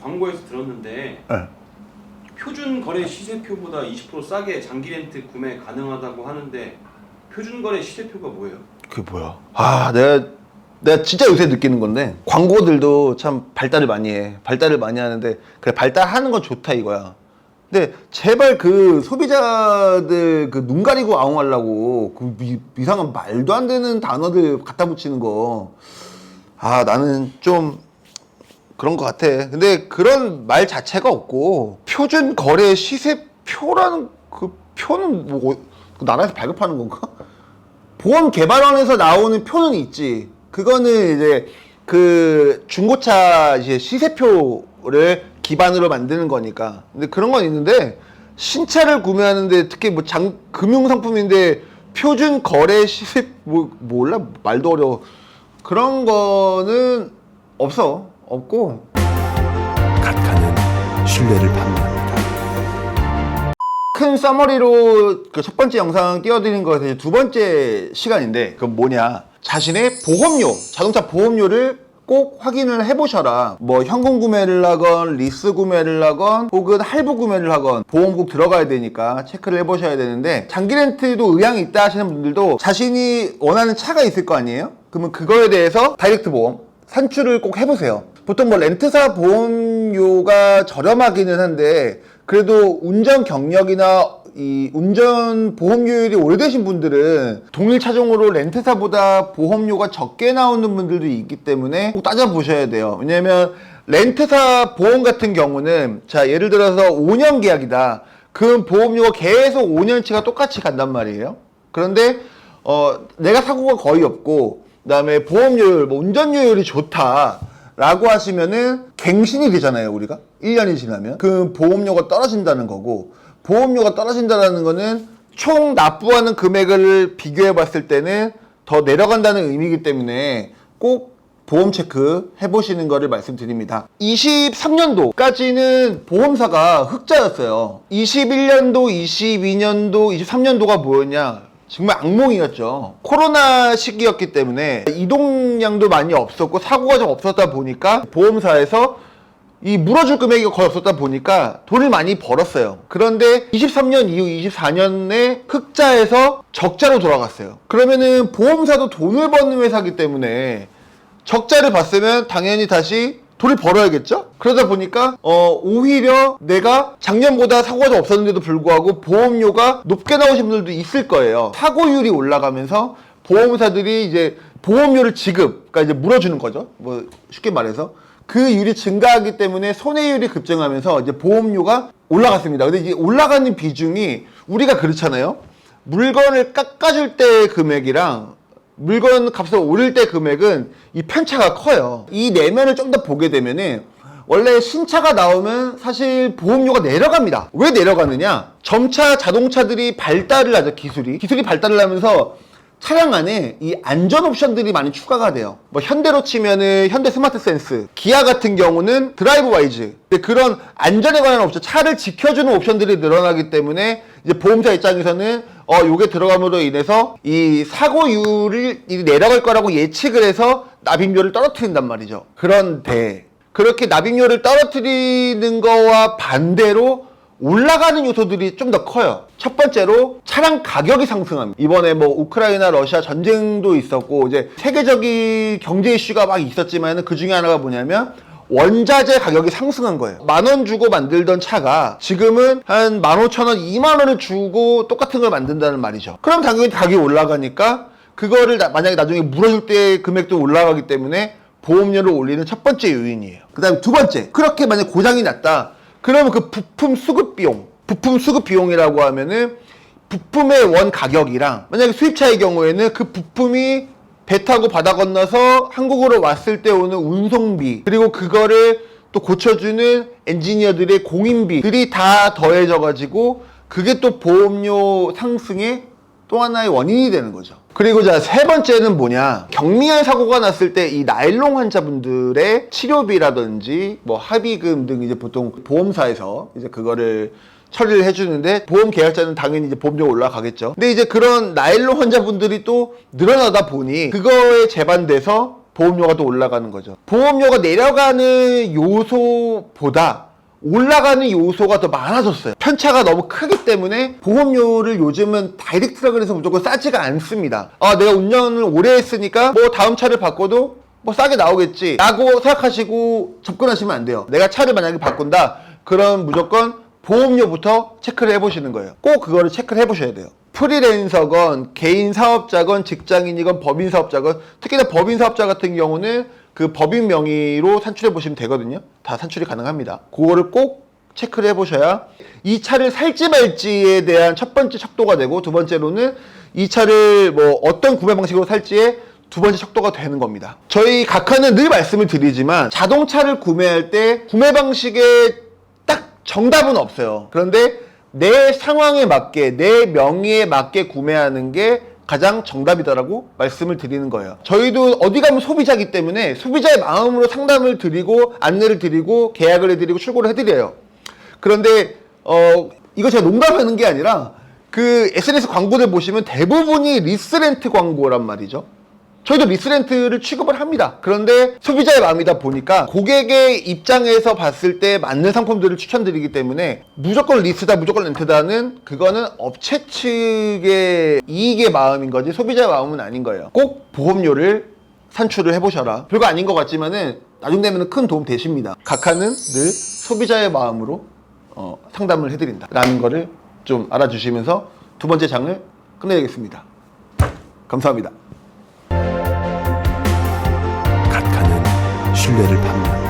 광고에서 들었는데 네. 표준 거래 시세표보다 20% 싸게 장기 렌트 구매 가능하다고 하는데 표준 거래 시세표가 뭐예요? 그게 뭐야? 아, 내가 진짜 요새 느끼는 건데 광고들도 참 발달을 많이 해. 발달을 많이 하는데 그래 발달하는 건 좋다 이거야. 근데 제발 그 소비자들 그 눈 가리고 아웅하려고 그 이상한 말도 안 되는 단어들 갖다 붙이는 거. 아, 나는 좀 그런 것 같아. 근데 그런 말 자체가 없고 표준 거래 시세표라는 그 표는 뭐 나라에서 발급하는 건가? 보험개발원에서 나오는 표는 있지. 그거는 이제 그 중고차 이제 시세표를 기반으로 만드는 거니까. 근데 그런 건 있는데 신차를 구매하는데 특히 뭐 금융상품인데 표준 거래 시세 몰라 말도 어려워. 그런 거는 없고. 카카는 신뢰를 받는다. 큰 서머리로 그 첫 번째 영상 띄워드린 것에 두 번째 시간인데 그건 뭐냐, 자신의 보험료, 자동차 보험료를 꼭 확인을 해보셔라. 뭐 현금 구매를 하건 리스 구매를 하건 혹은 할부 구매를 하건 보험 꼭 들어가야 되니까 체크를 해보셔야 되는데, 장기 렌트도 의향이 있다 하시는 분들도 자신이 원하는 차가 있을 거 아니에요? 그러면 그거에 대해서 다이렉트 보험 산출을 꼭 해보세요. 보통 뭐 렌트사 보험료가 저렴하기는 한데 그래도 운전 경력이나 이 운전 보험료율이 오래되신 분들은 동일 차종으로 렌트사보다 보험료가 적게 나오는 분들도 있기 때문에 꼭 따져보셔야 돼요. 왜냐면 렌트사 보험 같은 경우는 자 예를 들어서 5년 계약이다. 그 보험료가 계속 5년치가 똑같이 간단 말이에요. 그런데 내가 사고가 거의 없고 그다음에 보험료율, 뭐 운전료율이 좋다 라고 하시면은 갱신이 되잖아요. 우리가 1년이 지나면 그 보험료가 떨어진다는 거고, 보험료가 떨어진다는 거는 총 납부하는 금액을 비교해 봤을 때는 더 내려간다는 의미이기 때문에 꼭 보험 체크 해보시는 거를 말씀드립니다. 23년도까지는 보험사가 흑자였어요. 21년도, 22년도, 23년도가 뭐였냐, 정말 악몽이었죠. 코로나 시기였기 때문에 이동량도 많이 없었고 사고가 좀 없었다 보니까 보험사에서 이 물어줄 금액이 거의 없었다 보니까 돈을 많이 벌었어요. 그런데 23년 이후 24년에 흑자에서 적자로 돌아갔어요. 그러면은 보험사도 돈을 버는 회사이기 때문에 적자를 봤으면 당연히 다시 돈을 벌어야겠죠? 그러다 보니까 오히려 내가 작년보다 사고가 좀 없었는데도 불구하고 보험료가 높게 나오신 분들도 있을 거예요. 사고율이 올라가면서 보험사들이 이제 보험료를 그러니까 이제 물어주는 거죠. 뭐 쉽게 말해서 그 율이 증가하기 때문에 손해율이 급증하면서 이제 보험료가 올라갔습니다. 근데 이제 올라가는 비중이 우리가 그렇잖아요. 물건을 깎아줄 때 금액이랑 물건 값을 올릴 때 금액은 이 편차가 커요. 이 내면을 좀 더 보게 되면은 원래 신차가 나오면 사실 보험료가 내려갑니다. 왜 내려가느냐? 점차 자동차들이 발달을 하죠. 기술이 발달을 하면서 차량 안에 이 안전 옵션들이 많이 추가가 돼요. 뭐 현대로 치면은 현대 스마트 센스, 기아 같은 경우는 드라이브 와이즈. 근데 그런 안전에 관한 옵션, 차를 지켜주는 옵션들이 늘어나기 때문에 이제 보험사 입장에서는 요게 들어감으로 인해서 이 사고율이 내려갈 거라고 예측을 해서 납입료를 떨어뜨린단 말이죠. 그런데 그렇게 납입료를 떨어뜨리는 거와 반대로 올라가는 요소들이 좀 더 커요. 첫 번째로 차량 가격이 상승합니다. 이번에 뭐 우크라이나 러시아 전쟁도 있었고 이제 세계적인 경제 이슈가 막 있었지만 그 중에 하나가 뭐냐면 원자재 가격이 상승한 거예요. 10,000원 주고 만들던 차가 지금은 한 15,000원, 20,000원을 주고 똑같은 걸 만든다는 말이죠. 그럼 당연히 가격이 올라가니까 그거를 만약에 나중에 물어줄 때 금액도 올라가기 때문에 보험료를 올리는 첫 번째 요인이에요. 그 다음에 두 번째, 그렇게 만약 고장이 났다 그러면 그 부품 수급 비용이라고 하면은 부품의 원 가격이랑 만약에 수입차의 경우에는 그 부품이 배 타고 바다 건너서 한국으로 왔을 때 오는 운송비, 그리고 그거를 또 고쳐주는 엔지니어들의 공인비들이 다 더해져 가지고 그게 또 보험료 상승의 또 하나의 원인이 되는 거죠. 그리고 자, 세 번째는 뭐냐, 경미한 사고가 났을 때 이 나일론 환자분들의 치료비라든지 뭐 합의금 등 이제 보통 보험사에서 이제 그거를 처리를 해주는데 보험 계약자는 당연히 이제 보험료가 올라가겠죠. 근데 이제 그런 나일론 환자분들이 또 늘어나다 보니 그거에 재반돼서 보험료가 또 올라가는 거죠. 보험료가 내려가는 요소보다 올라가는 요소가 더 많아졌어요. 편차가 너무 크기 때문에 보험료를 요즘은 다이렉트라 그래서 무조건 싸지가 않습니다. 아, 내가 운전을 오래 했으니까 뭐 다음 차를 바꿔도 뭐 싸게 나오겠지 라고 생각하시고 접근하시면 안 돼요. 내가 차를 만약에 바꾼다, 그럼 무조건 보험료부터 체크를 해보시는 거예요. 꼭 그거를 체크를 해보셔야 돼요. 프리랜서건 개인 사업자건 직장인이건 법인 사업자건, 특히나 법인 사업자 같은 경우는 그 법인 명의로 산출해 보시면 되거든요. 다 산출이 가능합니다. 그거를 꼭 체크를 해보셔야 이 차를 살지 말지에 대한 첫 번째 척도가 되고, 두 번째로는 이 차를 뭐 어떤 구매 방식으로 살지에 두 번째 척도가 되는 겁니다. 저희 각하는 늘 말씀을 드리지만 자동차를 구매할 때 구매 방식에 딱 정답은 없어요. 그런데 내 상황에 맞게, 내 명의에 맞게 구매하는 게 가장 정답이다라고 말씀을 드리는 거예요. 저희도 어디 가면 소비자이기 때문에 소비자의 마음으로 상담을 드리고 안내를 드리고 계약을 해드리고 출고를 해드려요. 그런데 이거 제가 농담하는 게 아니라 그 SNS 광고들 보시면 대부분이 리스렌트 광고란 말이죠. 저희도 리스렌트를 취급을 합니다. 그런데 소비자의 마음이다 보니까 고객의 입장에서 봤을 때 맞는 상품들을 추천드리기 때문에 무조건 리스다, 무조건 렌트다는 그거는 업체 측의 이익의 마음인 거지 소비자의 마음은 아닌 거예요. 꼭 보험료를 산출을 해보셔라. 별거 아닌 것 같지만은 나중 되면 큰 도움 되십니다. 각하는 늘 소비자의 마음으로 상담을 해드린다 라는 거를 좀 알아주시면서 두 번째 장을 끝내야겠습니다. 감사합니다. 신뢰를 받는